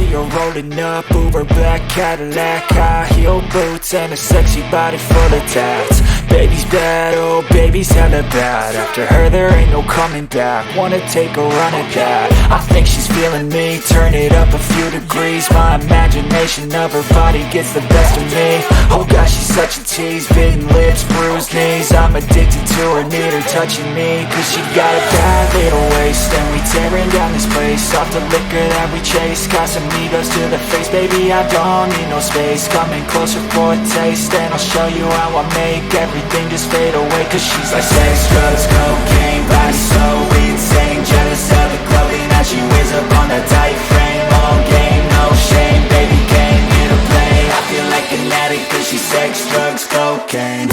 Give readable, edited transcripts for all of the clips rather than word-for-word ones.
see her rolling up, Uber black Cadillac, high heel boots and a sexy body full of tats. Baby's bad, oh baby's hella bad. After her there ain't no coming back. Wanna take a run at that. I think she's feeling me, turn it up a few degrees. My imagination of her body gets the best of me. Oh gosh, she's such a tease, bitten lips, bruised knees. I'm addicted to her, need her touching me, cause she got a bad little waist. And we tearing down this place, off the liquor that we chase. Casamigos to the face, baby I don't need no space. Coming closer for a taste, and I'll show you how I make everything just fade away. Cause she's like sex, drugs, cocaine, body so insane. Jealous of the clothing that she wears up on a tight frame. All game, no shame, baby came here to play. I feel like an addict cause she's sex, drugs, cocaine.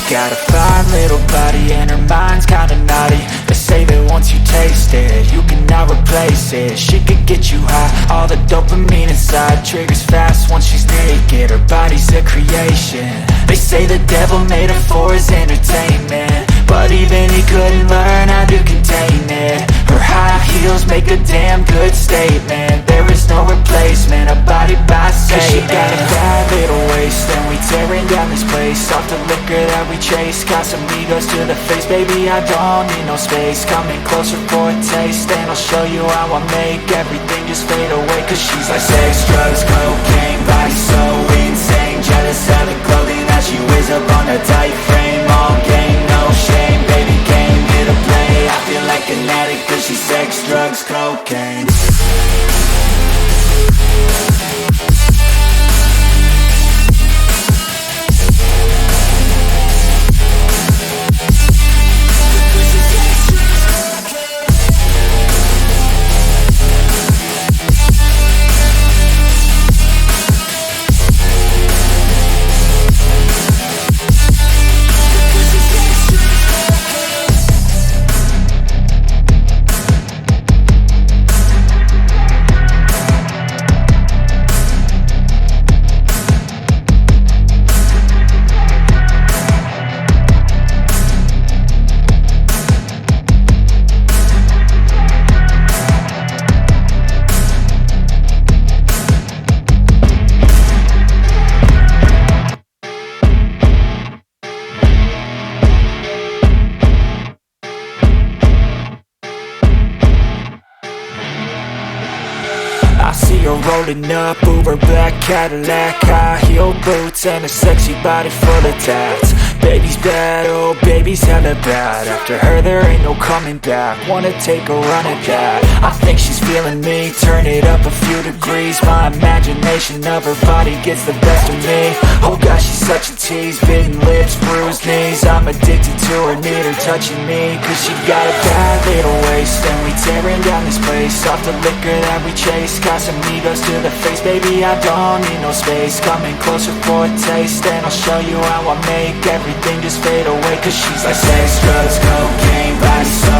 Got a fine little body and her mind's kinda naughty. They say that once you taste it, you cannot replace it. She could get you high, all the dopamine inside triggers fast once she's naked. Her body's a creation. They say the devil made her for his entertainment, but even he couldn't learn how to contain it. Her high heels make a damn good statement. There is no replacement, a body by Satan. Cause she got a bad little waist, and we tearing down this place, off the liquor that we chase. Casamigos to the face, baby I don't need no space. Coming closer for a taste, and I'll show you how I make everything just fade away. Cause she's like sex, drugs, cocaine, body so insane. Jealous of the clothing that she wears up on a tight frame. All game, no shame, baby came here to play. I feel like an addict cause she's sex, drugs, cocaine. I see her rolling up, Uber black Cadillac, high heel boots and a sexy body full of tats. Baby's bad, oh baby's hella bad. After her there ain't no coming back. Wanna take a run at that. I think she's feeling me, turn it up a few degrees. My imagination of her body gets the best of me. Oh gosh, she's such a tease, bitten lips, bruised knees. I'm addicted to her, need her touching me, cause she got a bad little waist. And we tearing down this place, off the liquor that we chase. Casamigos to the face, baby I don't need no space. Coming closer for a taste, and I'll show you how I make everything just fade away. Cause she's like sex, drugs, cocaine, body so